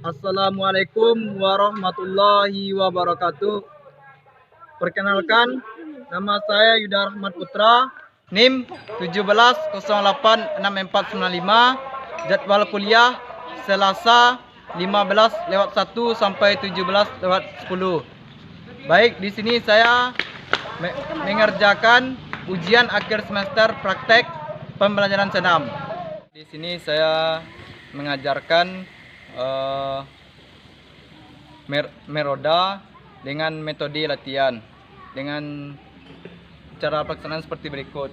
Assalamualaikum warahmatullahi wabarakatuh. Perkenalkan, nama saya Yuda Rahmat Putra, NIM 17086495, jadwal kuliah Selasa 15/1 sampai 17/10. Baik, di sini saya mengerjakan ujian akhir semester praktek pembelajaran senam. Di sini saya mengajarkan meroda dengan metode latihan dengan cara pelaksanaan seperti berikut.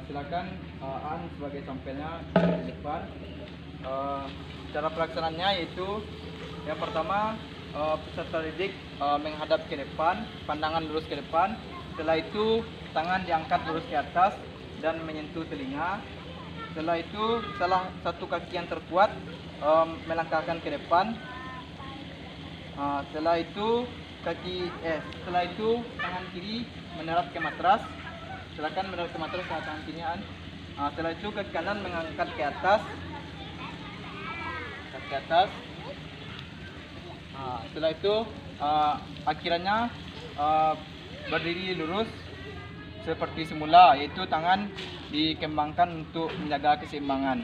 Silakan An sebagai sampelnya di depan. Cara pelaksanaannya yaitu yang pertama, peserta didik menghadap ke depan, pandangan lurus ke depan. Setelah itu tangan diangkat lurus ke atas dan menyentuh telinga. Setelah itu salah satu kaki yang terkuat melangkahkan ke depan. Setelah itu tangan kiri mendarat ke matras. Silakan mendarat ke matras dengan tangan kiri. Setelah itu kaki kanan mengangkat ke atas. Setelah itu akhirnya berdiri lurus seperti semula, yaitu tangan dikembangkan untuk menjaga keseimbangan.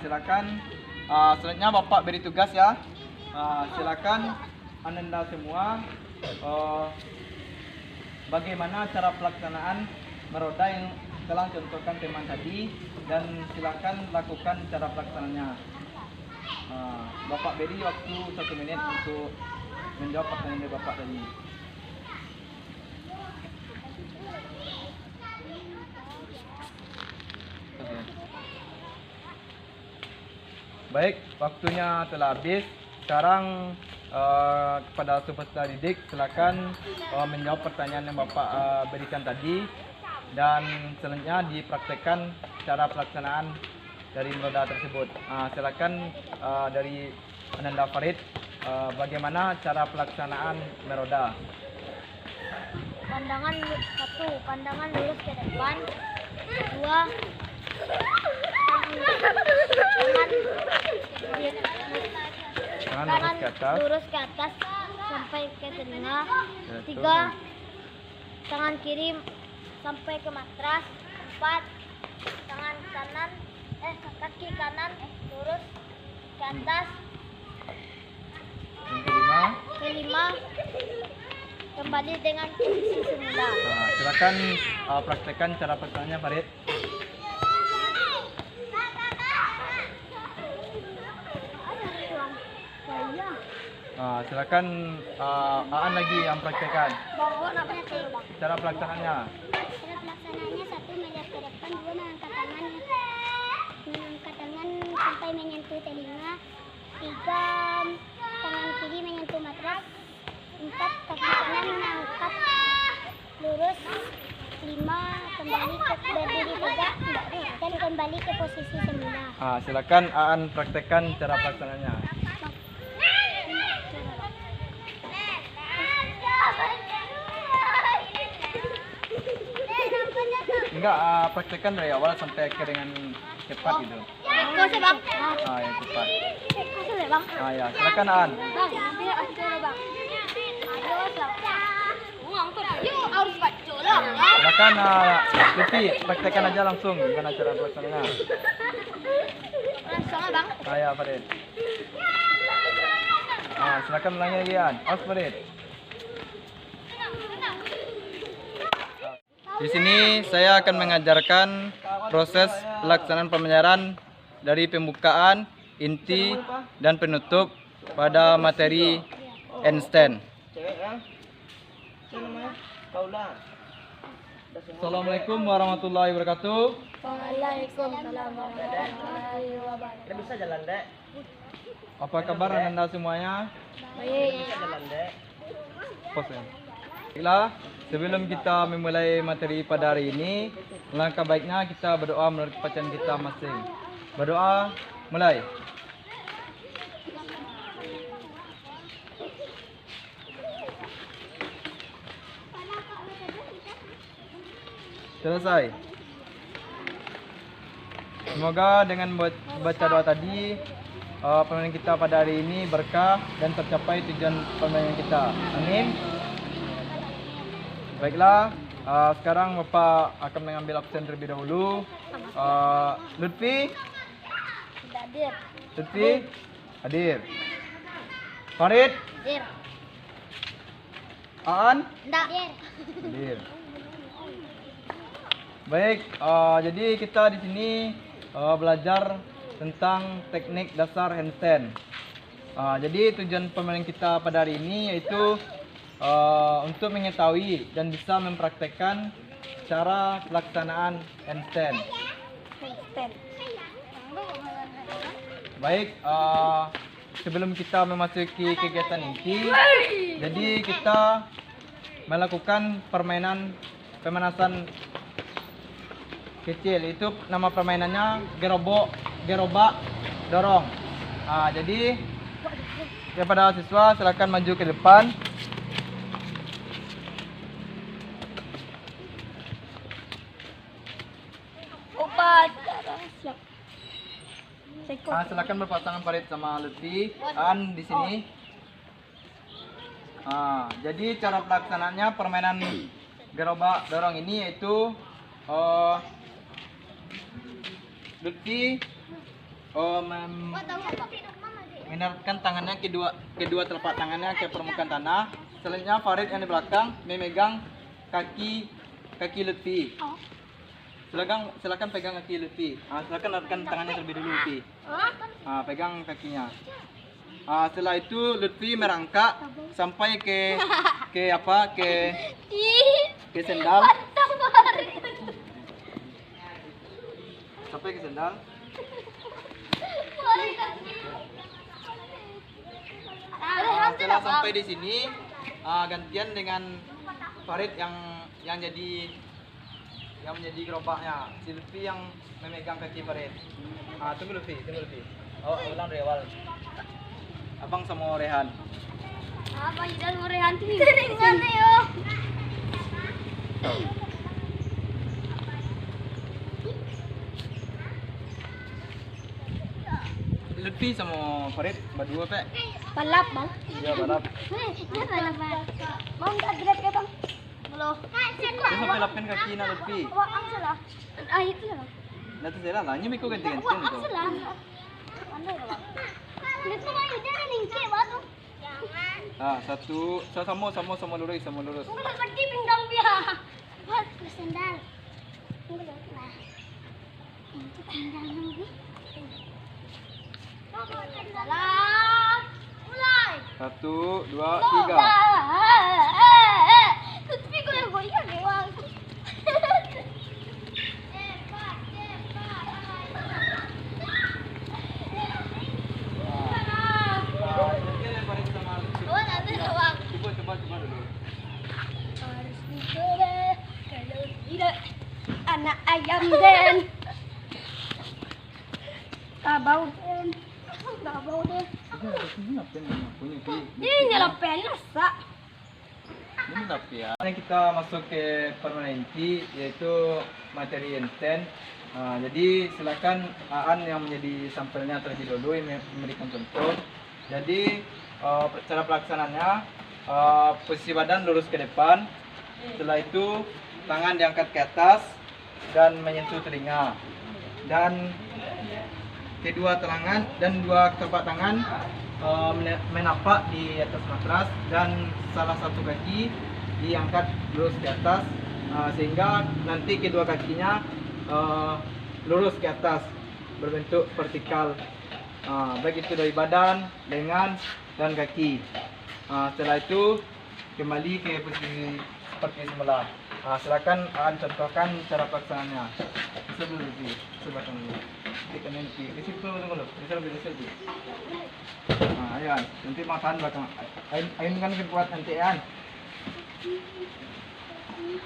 Silakan selanjutnya Bapak beri tugas ya. Silakan Anda semua bagaimana cara pelaksanaan meroda yang telah contohkan teman tadi, dan silakan lakukan cara pelaksanaannya. Bapak beri waktu 1 menit untuk menjawab pertanyaan dari Bapak tadi. Baik, waktunya telah habis. Sekarang kepada peserta didik silakan menjawab pertanyaan yang Bapak berikan tadi, dan selanjutnya dipraktekkan cara pelaksanaan dari meroda tersebut. Silakan dari Ananda Farid, bagaimana cara pelaksanaan meroda? Pandangan lurus ke depan. 2, tangan lurus ke atas sampai ke telinga. 3, tangan kiri sampai ke matras. 4, kaki kanan lurus ke atas. Yang kelima, kembali dengan posisi semula. Silakan praktekkan cara pelaksanaannya, Farid. Silakan Aan lagi yang praktekkan. Cara pelaksanaannya. Cara pelaksanaannya 1, melihat ke depan. 2, mengangkat tangan sampai menyentuh telinga. 3, tangan kiri menyentuh matras. 4, kaki kanan mengangkat lurus. 5, berdiri tegak dan kembali ke posisi semula. Silakan Aan praktekkan cara pelaksanaannya. Enggak, praktekkan dari awal sampai akhir dengan cepat gitu. Kau sih bang? Yang cepat. Kau sih bang? Ya, silakan Aan. Bang, nanti coba bang. Silakan Lutfi, praktekkan aja langsung gimana cara pelaksanaannya. Langsung bang? Ya, Farid. Silakan ulangi lagi Aan. Farid. Di sini saya akan mengajarkan proses pelaksanaan pembelajaran dari pembukaan, inti, dan penutup pada materi Einstein. Assalamualaikum warahmatullahi wabarakatuh. Waalaikumsalam warahmatullahi wabarakatuh. Bisa jalan, Dek. Apa kabar Anda semuanya? Baik. Bisa jalan, Dek. Baiklah, sebelum kita memulai materi pada hari ini, langkah baiknya kita berdoa menurut bacaan kita masing. Berdoa, mulai. Selesai. Semoga dengan baca doa tadi permainan kita pada hari ini berkah dan tercapai tujuan permainan kita. Amin. Baiklah, sekarang Bapak akan mengambil absen terlebih dahulu. Lutfi, Tidak hadir. Lutfi, hadir. Farid, Hadir. Aan, Tidak hadir. hadir. Baik, jadi kita di sini belajar tentang teknik dasar handstand. Jadi tujuan permainan kita pada hari ini yaitu untuk mengetahui dan bisa mempraktekkan cara pelaksanaan handstand. Handstand. Baik, sebelum kita memasuki kegiatan inti, jadi kita melakukan permainan pemanasan kecil. Itu nama permainannya gerobak dorong. Jadi kepada siswa silakan maju ke depan. Obat. Siap. Silakan berpasangan Farid sama Lutfi. An di sini. Jadi cara pelaksanaannya permainan gerobak dorong ini yaitu Lutfi menarikkan tangannya kedua telapak tangannya ke permukaan tanah. Selanjutnya Farid yang di belakang memegang kaki Lutfi. Silakan pegang kaki Lutfi. Silakan narikkan tangannya terlebih dulu Lutfi. Pegang kakinya. Setelah itu Lutfi merangkak sampai ke sendal. Sampai ke sendal. Setelah sampai di sini, gantian dengan Farid yang menjadi gerobaknya. Si Lutfi yang memegang kaki Farid. Tunggu Lutfi. Oh, ulang dari awal. Abang sama Rehan. Apa dan mau Rehan sering mana yo? Lutfi sama Farid berdua Pak. Balap bang. Iya balap. Dia balap bang. Mau nggak grab ya bang? Belum. Terus sampai lapin kaki na Lutfi. Wah, ang salah. Itu lah. Nanti saya lah, nyumi ko ganti-ganti Wah, ang itu. salah. Ano ya bang? Dito kayo dyan ningke ba to? Satu, sama lurus. Kung nagpati pindang biya. What? Sandal. Salam. Mulai. 1, 2, 3. Lutfi ko yang goyang eh, wang. Coba dulu. Harus dicoba, kalau tidak anak ayam den. Tabau den. Ini nyala penas sak. Ini tapi ya. Kita masuk ke permainan inti yaitu materi handstand. Jadi silakan Aan yang menjadi sampelnya terlebih dahulu yang memberikan contoh. Jadi cara pelaksanaannya posisi badan lurus ke depan. Setelah itu tangan diangkat ke atas dan menyentuh telinga. Dan kedua tangan dan dua telapak tangan menapak di atas matras dan salah satu kaki diangkat lurus ke atas sehingga nanti kedua kakinya lurus ke atas berbentuk vertikal, baik itu dari badan, lengan dan kaki. Setelah itu kembali ke posisi seperti semula. Silakan contohkan cara pelaksanaannya. Sebatang dulu. Kita nanti isi dulu. Bisa lebih sedikit. Ayan, nanti makan belakang. Ayun kan kuat nanti an.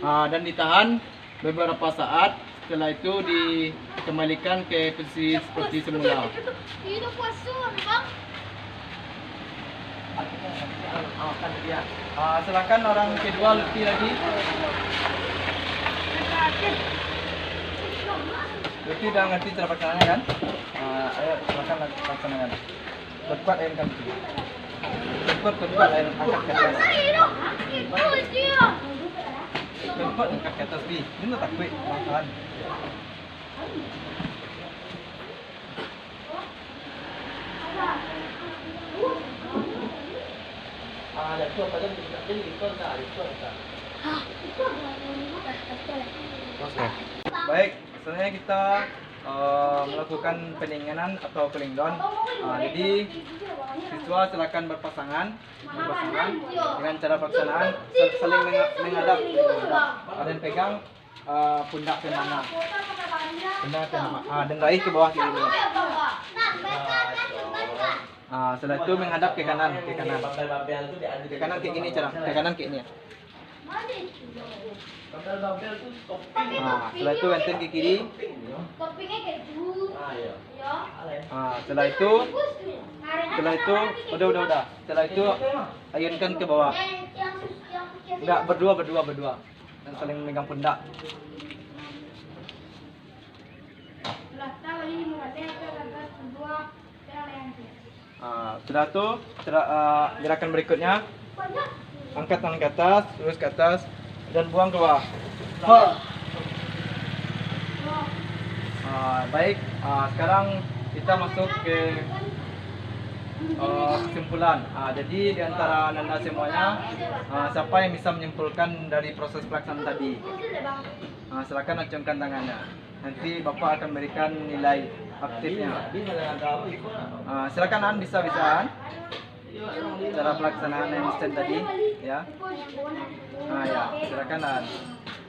Dan ditahan beberapa saat. Setelah itu dikembalikan ke posisi seperti semula. Ini puasa, bang. Silakan orang kedua Lutfi lagi. Lutfi udah ngerti cara pelaksananya kan? Ayo silakan laksanakan. Kuat ayunkan kaki. Kuat ayun angkat ke atas. Kuat angkat ke atas Bi. Ini tak kuat pelan. Ada tu apa jadi ikut tak ikut tak. Baik, selanjutnya kita melakukan pendinginan atau cooling down. Jadi siswa silakan berpasangan dengan cara pelaksanaan saling menghadap. Ada yang pegang pundak ke mana, dan raih ke bawah kiri. Setelah itu menghadap ke kanan, ke kanan kayak gini cara, ke kanan kayak ini. Setelah itu gantian ke kiri. Setelah itu udah. Setelah itu ayunkan ke bawah. Enggak, berdua. Dan saling megang pundak. Setelah itu gerakan berikutnya, angkat tangan ke atas, terus ke atas dan buang ke bawah. Baik, sekarang kita masuk ke kesimpulan. Jadi di antara anda semuanya, siapa yang bisa menyimpulkan dari proses pelaksanaan tadi? Silakan acungkan tangannya. Nanti Bapak akan berikan nilai aktifnya. Silakan An, bisa-bisaan cara pelaksanaan instan tadi, ya. Ya, silakan An.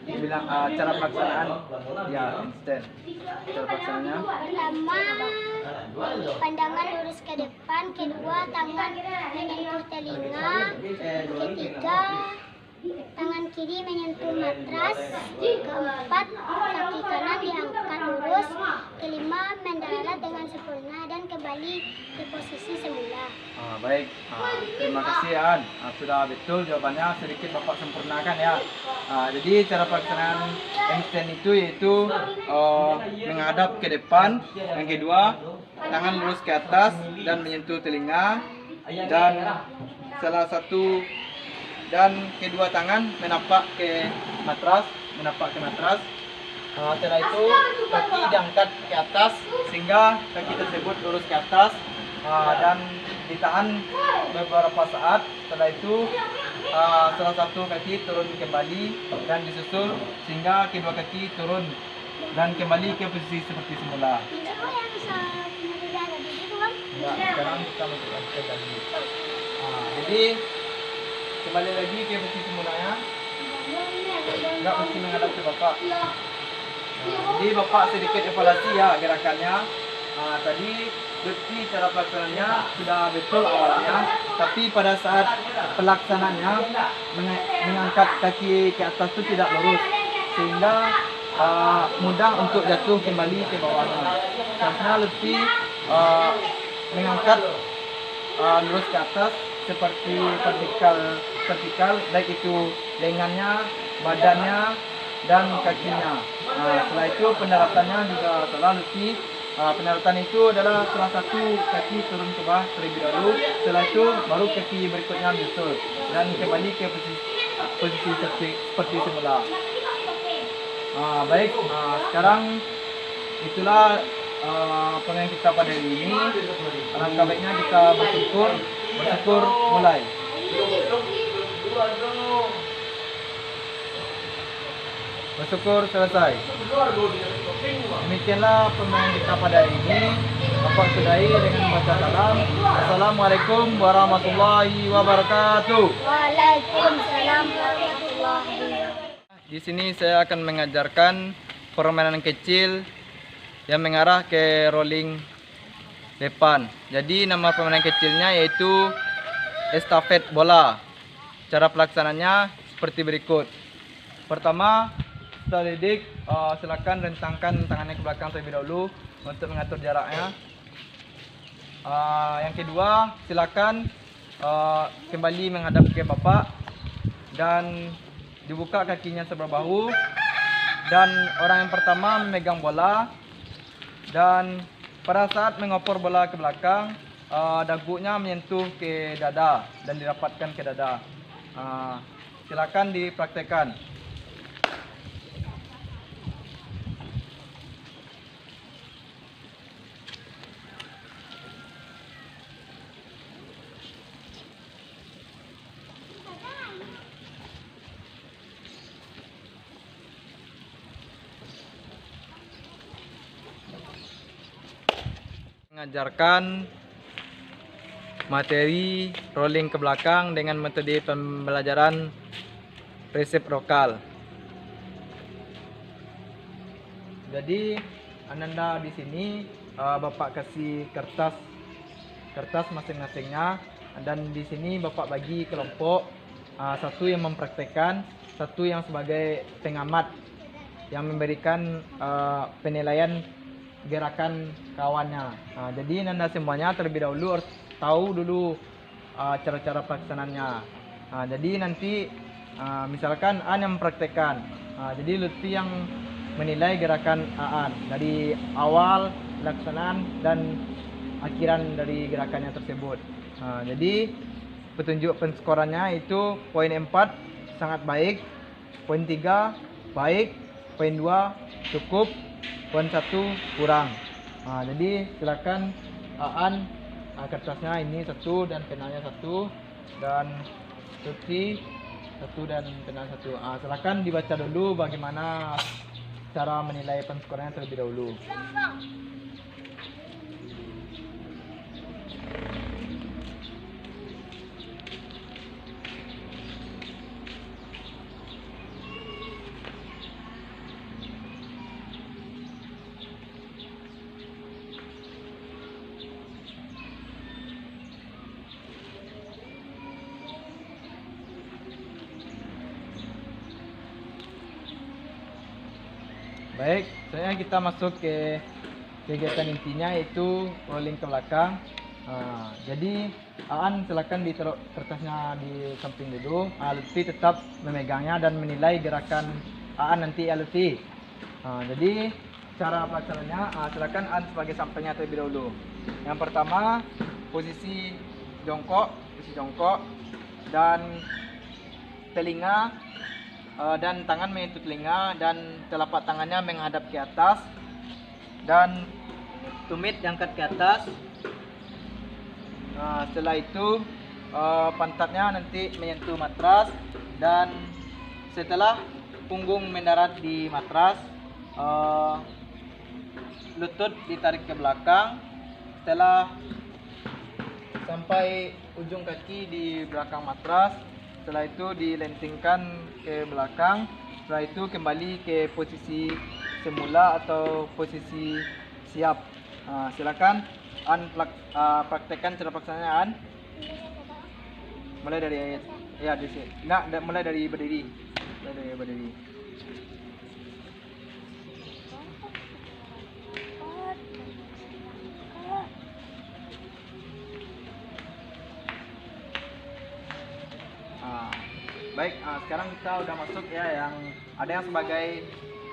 Bilang cara pelaksanaan ya instan. Cara pelaksanaannya. Pertama, pandangan lurus ke depan. Kedua, tangan menyentuh telinga. Ketiga, tangan kiri menyentuh matras. Keempat, kaki kanan diangkat lurus. Kelima, mendarat dengan sempurna dan kembali ke posisi semula. Baik, terima kasih An. Sudah betul jawabannya, sedikit Bapak sempurnakan ya. Jadi cara pelaksanaan handstand itu yaitu menghadap ke depan. Yang kedua, tangan lurus ke atas dan menyentuh telinga. Dan kedua tangan menapak ke matras. Setelah itu kaki diangkat ke atas sehingga kaki tersebut lurus ke atas, dan ditahan beberapa saat. Setelah itu salah satu kaki turun kembali dan disusul sehingga kedua kaki turun dan kembali ke posisi seperti semula. Sekarang kita masukkan ke tadi. Jadi kembali lagi ke posisi semulanya. Enggak mesti menghadap ke Bapak. Jadi Bapak sedikit evaluasi ya gerakannya. Tadi Lutfi cara pelaksanaannya sudah betul awalnya, tapi pada saat pelaksanaannya mengangkat kaki ke atas itu tidak lurus, sehingga mudah untuk jatuh kembali ke bawahnya. Karena Lutfi mengangkat lurus ke atas seperti vertikal, baik itu lengannya, badannya, dan kakinya. Setelah itu pendaratannya juga telah Lutfi. Pendaratan itu adalah salah satu kaki turun ke bawah terlebih dahulu. Setelah itu baru kaki berikutnya menyusul dan kembali ke posisi seperti semula. Baik, sekarang itulah pengen kita pada hari ini. Alangkah baiknya kita bersyukur mulai. Bersyukur selesai. Demikianlah pemain kita pada hari ini. Bapak sudahi dengan membaca salam. Assalamualaikum warahmatullahi wabarakatuh. Waalaikumsalam warahmatullahi wabarakatuh. Di sini saya akan mengajarkan permainan kecil yang mengarah ke rolling depan. Jadi nama permainan kecilnya yaitu estafet bola. Cara pelaksananya seperti berikut. Pertama, setelah didik, silakan rentangkan tangannya ke belakang terlebih dahulu untuk mengatur jaraknya. Yang kedua, silakan kembali menghadap ke Bapak dan dibuka kakinya sebelah bahu. Dan orang yang pertama memegang bola, Dan pada saat mengopor bola ke belakang, dagunya menyentuh ke dada dan dirapatkan ke dada. Silakan dipraktekkan. Mengajarkan materi rolling ke belakang dengan metode pembelajaran resiprokal. Jadi Ananda di sini Bapak kasih kertas masing-masingnya, dan di sini Bapak bagi kelompok, satu yang mempraktekkan, satu yang sebagai pengamat yang memberikan penilaian gerakan kawannya. Jadi Nanda semuanya terlebih dahulu harus tahu dulu cara-cara pelaksanaannya. Jadi nanti misalkan An yang mempraktekkan, jadi Lutfi yang menilai gerakan Aan dari awal pelaksanaan dan akhiran dari gerakannya tersebut. Jadi petunjuk penskorannya itu poin 4 sangat baik, poin 3 baik, poin 2 cukup, poin 1 kurang. Jadi silakan Aan, kertasnya ini 1 dan penanya 1, dan Lutfi 1 dan pena 1. Silakan dibaca dulu bagaimana cara menilai penskorannya terlebih dahulu. Baik, selanjutnya kita masuk ke kegiatan intinya, yaitu rolling ke belakang. Jadi Aan silakan ditaruh kertasnya di samping dulu. Lutfi tetap memegangnya dan menilai gerakan Aan nanti Lutfi. Jadi cara pelaksanaannya, silakan Aan sebagai sampelnya terlebih dahulu. Yang pertama posisi jongkok, dan telinga dan tangan menyentuh telinga dan telapak tangannya menghadap ke atas, dan tumit diangkat ke atas. Setelah itu pantatnya nanti menyentuh matras, dan setelah punggung mendarat di matras, lutut ditarik ke belakang. Setelah sampai ujung kaki di belakang matras, setelah itu dilentingkan ke belakang. Setelah itu kembali ke posisi semula atau posisi siap. Silakan An praktekkan cara pelaksanaannya. Mulai dari di sini. Mulai dari berdiri. Baik, sekarang kita udah masuk ya, yang ada yang sebagai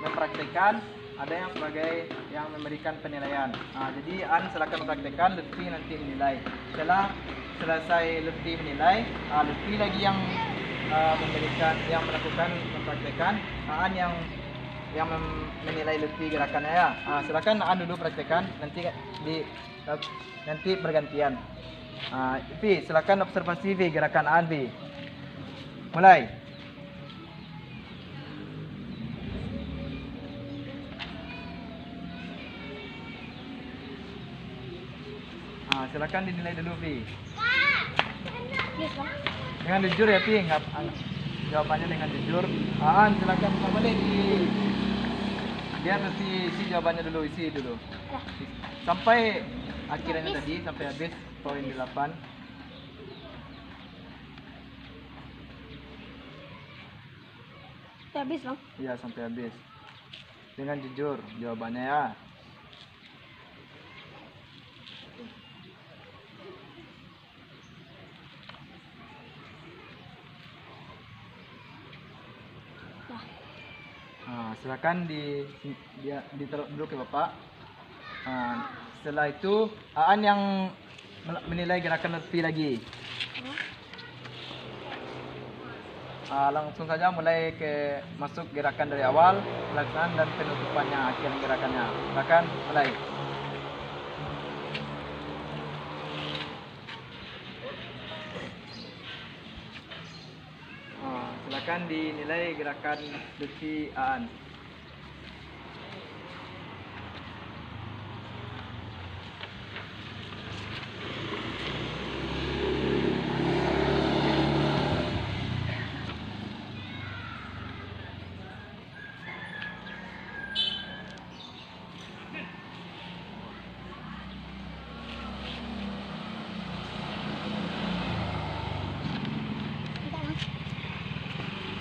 mempraktikkan, ada yang sebagai yang memberikan penilaian. Jadi An silakan mempraktikkan, Lutfi nanti menilai. Setelah selesai Lutfi menilai, Lutfi lagi yang melakukan mempraktikkan, An yang menilai Lutfi gerakannya ya. Silakan An dulu praktekkan, nanti bergantian. Vi, silakan observasi Vi gerakan An Vi. Mulai. Silakan dinilai dulu Vi. Dengan jujur ya Vi, jawabannya dengan jujur. Aan silakan kembali biar nanti isi jawabannya dulu, isi dulu. Sampai akhirnya tadi, sampai habis poin 8. Sampai habis Bang? Iya, sampai habis. Dengan jujur jawabannya ya. Silakan ditaruh dulu ke Bapak. Setelah itu Aan yang menilai gerakan Lutfi lagi. Langsung saja mulai masuk gerakan dari awal, pelaksanaan dan penutupannya, akhir gerakannya. Silakan mulai. Silakan dinilai gerakan Lutfi Aan.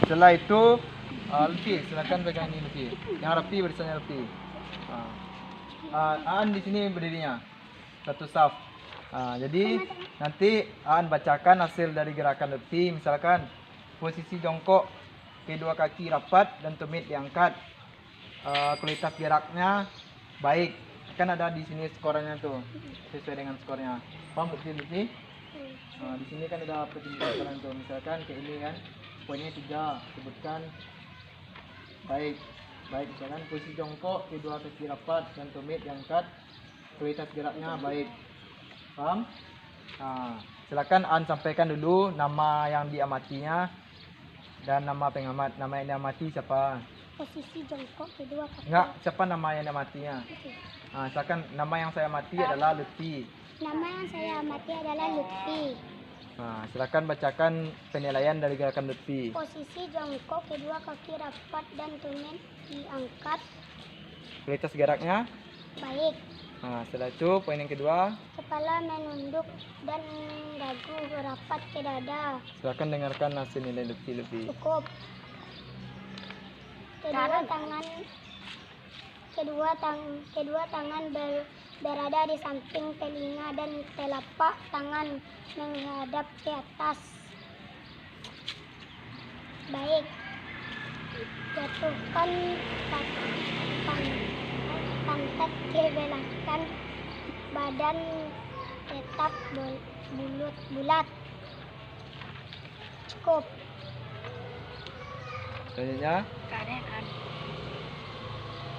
Setelah itu Lutfi, silakan pegang ini Lutfi. Yang rapi barisannya rapi. Aan di sini berdirinya satu saf. Jadi nanti Aan bacakan hasil dari gerakan Lutfi. Misalkan posisi jongkok, kedua kaki rapat dan tumit diangkat. Kualitas geraknya baik. Kan ada di sini skornya tuh, sesuai dengan skornya. Paham betul Lutfi? Di sini kan ada pertimbangan tuh. Misalkan kayak ini kan. Poinnya 3, sebutkan baik misalkan posisi jongkok, kedua kaki rapat dan tumit diangkat, kualitas geraknya baik. Paham? Silakan Aan sampaikan dulu nama yang diamatinya dan nama pengamat. Nama yang diamati siapa? Posisi jongkok, kedua kaki. Enggak, siapa nama yang diamatinya? Silakan, nama yang saya amati adalah Lutfi. Nama yang saya amati adalah Lutfi. Silakan bacakan penilaian dari gerakan Lutfi. Posisi jongkok, kedua kaki rapat dan tumit diangkat, Kualitas geraknya baik. Setelah itu poin yang kedua. Kepala menunduk dan dagu rapat ke dada. Silakan dengarkan hasil nilai Lutfi. Cukup. Kedua tangan berada di samping telinga dan telapak tangan menghadap ke atas. Baik. Jatuhkan pantat ke belakang, badan tetap bulat. Cukup. Selanjutnya.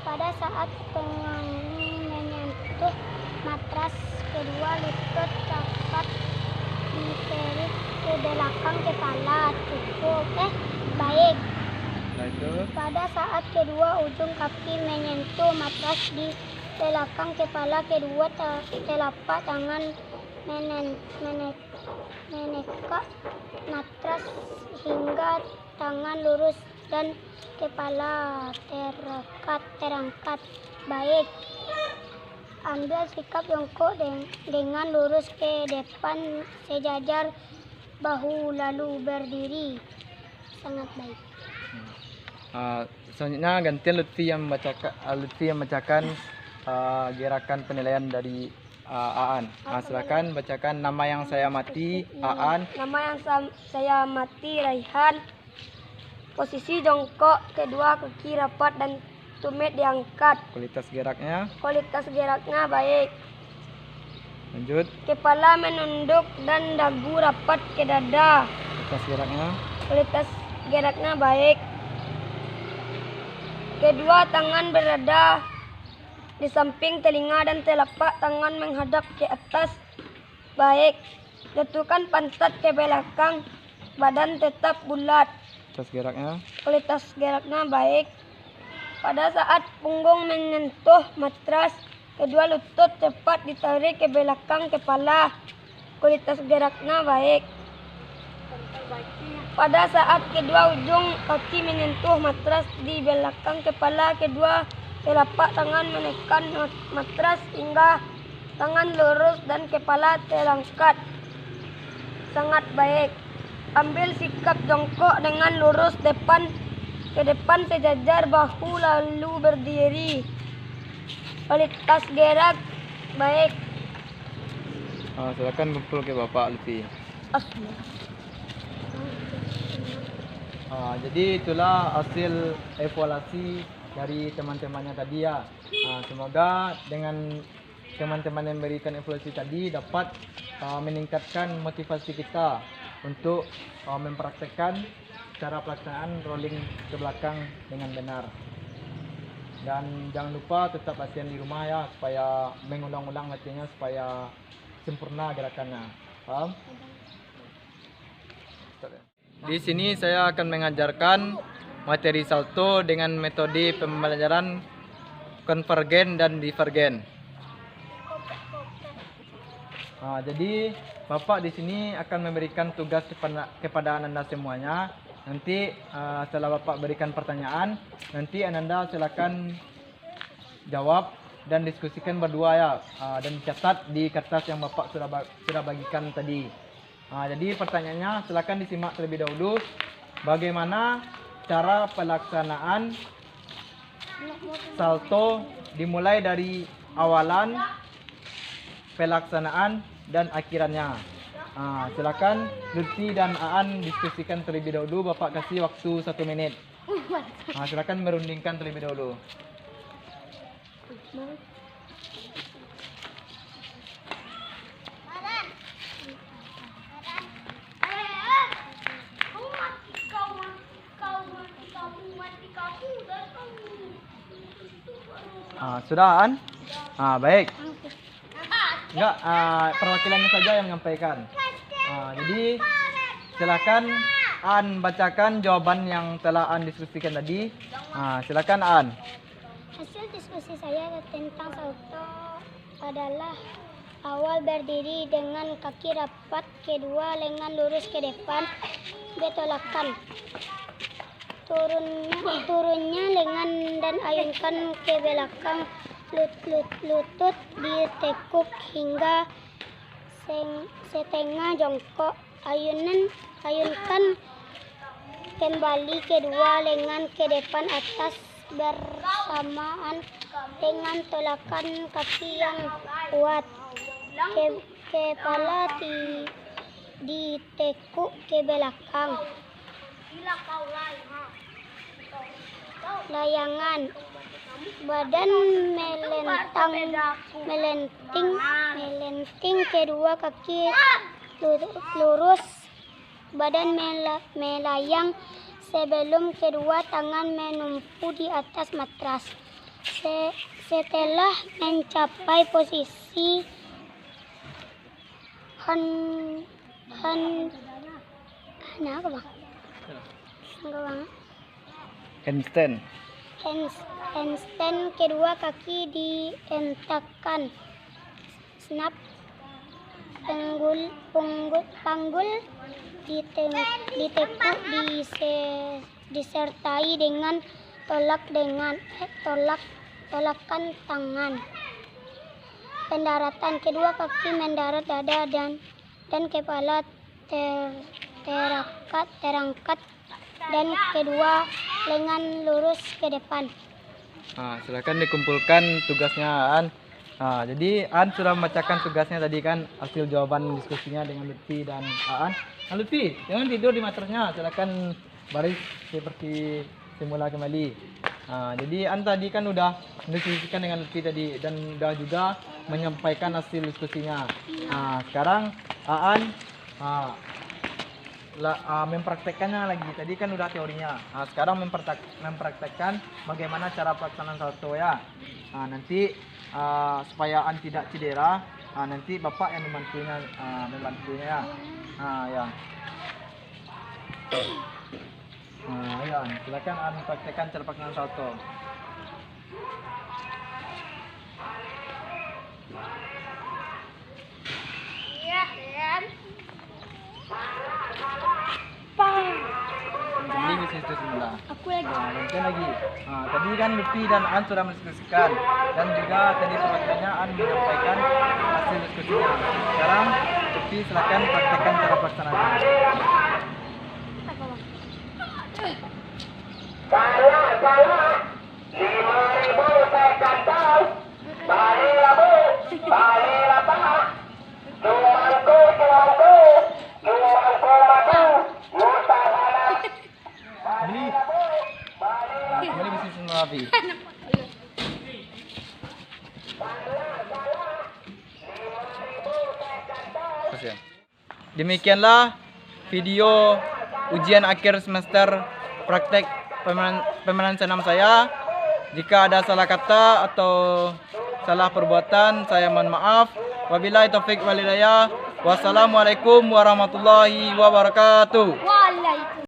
Pada saat pengantin menyentuh matras, kedua lutut dapat ditarik ke belakang kepala. Cukup. Baik. Setelah itu. Pada saat kedua ujung kaki menyentuh matras di belakang kepala, kedua telapak tangan menekak matras hingga tangan lurus dan kepala terangkat. Baik. Ambil sikap jongkok dengan lurus ke depan sejajar bahu lalu berdiri. Sangat baik. Selanjutnya gantian Lutfi yang membacakan gerakan penilaian dari Aan. Silakan bacakan nama yang saya amati Aan. Nama yang saya amati Raihan. Posisi jongkok, kedua kaki rapat dan tumit diangkat. Kualitas geraknya Baik. lanjut. Kepala menunduk dan dagu rapat ke dada. Kualitas geraknya baik. Kedua tangan berada di samping telinga dan telapak tangan menghadap ke atas. Baik. Jatuhkan pantat ke belakang, badan tetap bulat. Kualitas geraknya baik. Pada saat punggung menyentuh matras, kedua lutut cepat ditarik ke belakang kepala. Kualitas geraknya baik. Pada saat kedua ujung kaki menyentuh matras di belakang kepala, kedua telapak tangan menekan matras hingga tangan lurus dan kepala terangkat. Sangat baik. Ambil sikap jongkok dengan lurus ke depan sejajar bahu lalu berdiri. Kualitas gerak baik. Silakan kumpul ke Bapak Lutfi. Jadi itulah hasil evaluasi dari teman-temannya tadi ya. Semoga dengan teman-teman yang memberikan evaluasi tadi dapat meningkatkan motivasi kita untuk mempraktekkan cara pelaksanaan rolling ke belakang dengan benar. Dan jangan lupa tetap latihan di rumah ya, supaya mengulang-ulang latihannya supaya sempurna gerakannya. Paham? Di sini saya akan mengajarkan materi salto dengan metode pembelajaran konvergen dan divergen. Jadi Bapak di sini akan memberikan tugas kepada Ananda semuanya. Nanti setelah Bapak berikan pertanyaan, nanti Ananda silakan jawab dan diskusikan berdua ya, dan catat di kertas yang Bapak sudah bagikan tadi. Jadi pertanyaannya silakan disimak terlebih dahulu. Bagaimana cara pelaksanaan salto dimulai dari awalan, pelaksanaan dan akhirannya. Silakan Lutfi dan Aan diskusikan terlebih dahulu. Bapak kasih waktu 1 menit. Silakan merundingkan terlebih dahulu. Sudah Aan? Baik. Enggak, perwakilannya saja yang menyampaikan. Jadi silakan An bacakan jawaban yang telah An diskusikan tadi. Silakan An. Hasil diskusi saya tentang salto adalah awal berdiri dengan kaki rapat, kedua lengan lurus ke depan, betolakan. Turunnya lengan dan ayunkan ke belakang, lutut ditekuk hingga setengah jongkok. Ayunkan kembali kedua lengan ke depan atas bersamaan dengan tolakan kaki yang kuat. Kepala ditekuk ke belakang. Layangan, badan melenting, kedua kaki lurus, badan melayang sebelum kedua tangan menumpu di atas matras. Setelah mencapai posisi handstand, kedua kaki dientakkan. Snap, panggul ditekuk disertai dengan tolakan tangan. Pendaratan, kedua kaki mendarat, dada dan kepala terangkat dan kedua lengan lurus ke depan. Silakan dikumpulkan tugasnya An. Jadi An sudah membacakan tugasnya tadi kan, hasil jawaban diskusinya dengan Lutfi dan Aan. Lutfi, jangan tidur di matrasnya, silakan baris seperti semula kembali. Jadi An tadi kan udah mendiskusikan dengan Lutfi tadi dan udah juga menyampaikan hasil diskusinya. Sekarang Aan mempraktekkannya lagi. Tadi kan udah teorinya. Sekarang mempraktekkan bagaimana cara pelaksanaan salto ya. Nanti supaya An tidak cedera, nanti Bapak yang membantunya ya. Ya. Ya, silakan An praktekkan cara pelaksanaan salto. Ini bisnis itu semula. Aku lagi. Nanti lagi. Tadi kan Lutfi dan An sudah mendiskusikan dan juga tadi perwakilannya An menyampaikan hasil diskusinya. Sekarang Lutfi silakan praktekkan cara pelaksanaannya. Kembali bisnis semula, Fi. Demikianlah video ujian akhir semester praktek pemeran senam saya. Jika ada salah kata atau salah perbuatan, saya mohon maaf. Wabillahi taufik wal hidayah. Wassalamualaikum warahmatullahi wabarakatuh. Waalaikumsalam.